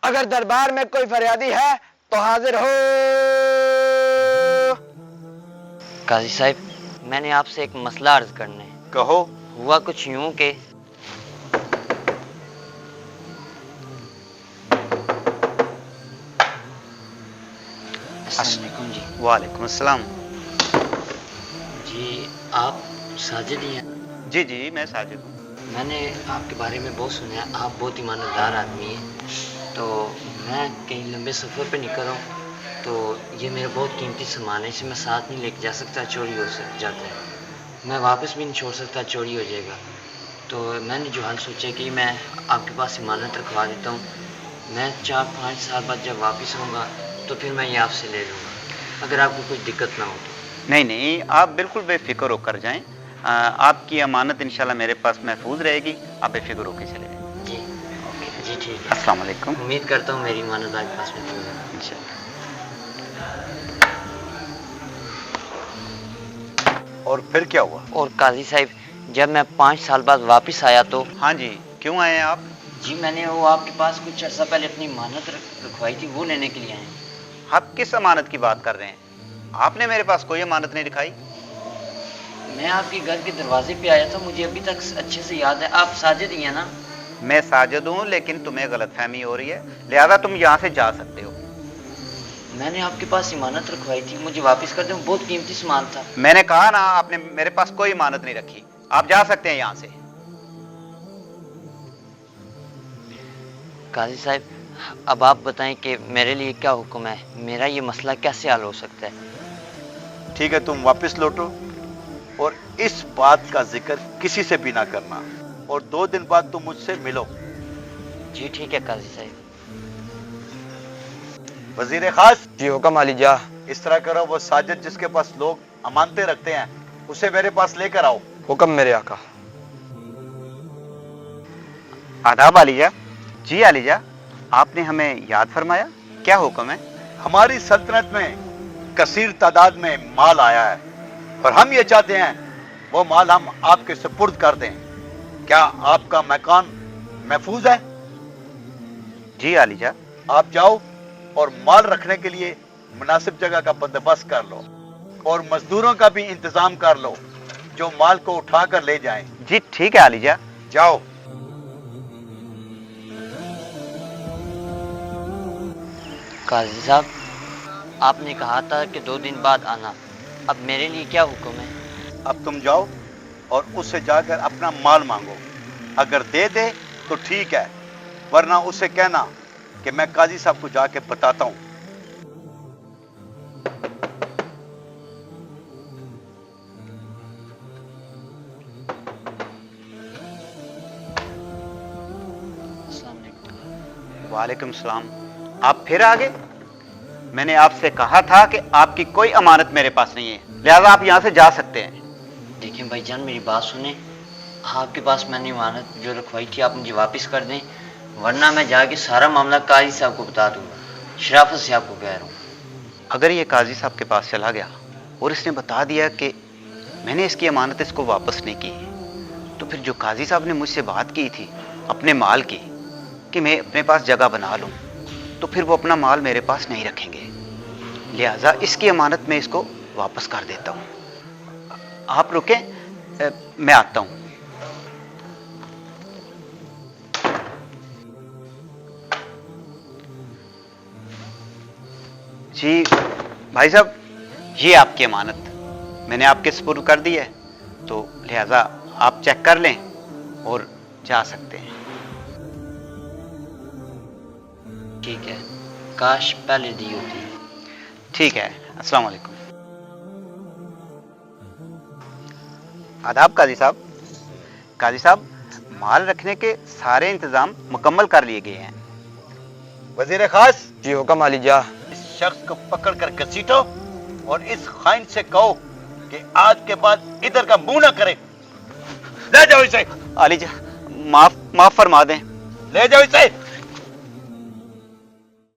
अगर दरबार में कोई फरियादी है तो हाजिर हो। काजी साहब, मैंने आपसे एक मसला अर्ज करना है। कहो। हुआ कुछ यूं के अस्सलाम वालेकुम जी। वालेकुम अस्सलाम। जी आप साजिद ही हैं? जी जी मैं साजिद हूँ। मैंने आपके बारे में बहुत सुना है, आप बहुत ईमानदार आदमी हैं। तो मैं कहीं लंबे सफ़र पे निकल रहा हूँ, तो ये मेरा बहुत कीमती सामान है, इसे मैं साथ नहीं लेके जा सकता, चोरी हो जाता है। मैं वापस भी नहीं छोड़ सकता, चोरी हो जाएगा। तो मैंने जो हाल सोचा कि मैं आपके पास इमानत रखवा देता हूँ। मैं 4-5 साल बाद जब वापस आऊँगा तो फिर मैं ये आपसे ले लूँगा, अगर आपको कोई दिक्कत ना हो तो। नहीं नहीं, आप बिल्कुल बेफिक्र होकर जाएं। आपकी अमानत इंशाल्लाह मेरे पास महफूज रहेगी, आप बेफिक्र होकर चले जाएं। जी जी ठीक है। अस्सलाम वालेकुम। उम्मीद करता हूँ मेरी इमानत आपके पास महफूज है इंशाल्लाह। और फिर क्या हुआ? और काजी साहब, जब मैं 5 साल बाद वापस आया तो हाँ जी, क्यों आए हैं आप? जी मैंने वो आपके पास कुछ अर्सा पहले अपनी इमानत रखवाई थी, वो लेने के लिए आए हैं। आप किस अमानत की बात कर रहे हैं? आपने मेरे पास कोई अमानत नहीं दिखाई। मैं आपके घर के दरवाजे पे आया था, मुझे अभी तक अच्छे से याद है। आप साजिद ही हैं ना? मैं साजिद हूँ, लेकिन तुम्हें गलतफहमी हो रही है, लिहाजा तुम यहाँ से जा सकते हो। मैंने आपके पास इमानत रखवाई थी, मुझे वापस कर दें, बहुत कीमती सामान था। मैंने कहा ना, आपने मेरे पास कोई इमानत नहीं रखी, आप जा सकते हैं यहाँ से। काजी साहब, अब आप बताएं कि मेरे लिए क्या हुक्म है, मेरा ये मसला कैसे हल हो सकता है? ठीक है, तुम वापस लौटो और इस बात का जिक्र किसी से भी ना करना, और 2 दिन बाद तुम मुझसे मिलो। जी ठीक है काजी साहब। वजीर खास, जी हुक्म आलिजा। इस तरह करो, वो साजिद जिसके पास लोग अमानतें रखते हैं उसे मेरे पास लेकर आओ। हुक्म मेरे आका। आदाब आलिजा। जी आलिजा, आपने हमें याद फरमाया, क्या हुक्म है? हमारी सल्तनत में कसीर तादाद में माल आया है और हम ये चाहते हैं वो माल हम आपके सुपुर्द कर दें। क्या आपका मकान महफूज है? जी आलिजा। आप जाओ और माल रखने के लिए मुनासिब जगह का बंदोबस्त कर लो और मजदूरों का भी इंतजाम कर लो जो माल को उठाकर ले जाएं। जी ठीक है आलिजा। जाओ। काजी साहब, आपने कहा था कि 2 दिन बाद आना, अब मेरे लिए क्या हुक्म है? अब तुम जाओ और उससे जाकर अपना माल मांगो, अगर दे दे तो ठीक है, वरना उससे कहना कि मैं काजी साहब को जाके बताता हूं। वालेकुम सलाम। आप फिर आ गए? मैंने आपसे कहा था कि आपकी कोई अमानत मेरे पास नहीं है, लिहाजा आप यहाँ से जा सकते हैं। देखिए भाईजान, मेरी बात सुने, आपके पास मैंने इमानत जो रखवाई थी आप मुझे वापस कर दें, वरना मैं जाके सारा मामला काजी साहब को बता दूंगा। शराफत से आपको कह रहा हूँ। अगर ये काजी साहब के पास चला गया और इसने बता दिया कि मैंने इसकी अमानत इसको वापस नहीं की, तो फिर जो काजी साहब ने मुझसे बात की थी अपने माल की कि मैं अपने पास जगह बना लूँ, तो फिर वो अपना माल मेरे पास नहीं रखेंगे, लिहाजा इसकी अमानत में इसको वापस कर देता हूँ। आप रुकें, मैं आता हूँ। जी भाई साहब, ये आपकी अमानत मैंने आपके सुपुर्द कर दी है, तो लिहाजा आप चेक कर लें और जा सकते हैं। ठीक है, काश पहले दी होती। ठीक है, अस्सलाम वालेकुम। आदाब काजी साहब। काजी साहब, माल रखने के सारे इंतजाम मुकम्मल कर लिए गए हैं। वजीर खास, जी हुक्म आलिजा। इस शख्स को पकड़ कर घसीटो और इस खाइन से कहो कि आज के बाद इधर का मुंह ना करे। ले जाओ इसे। आलिजा, माफ फरमा दें। ले जाओ इसे।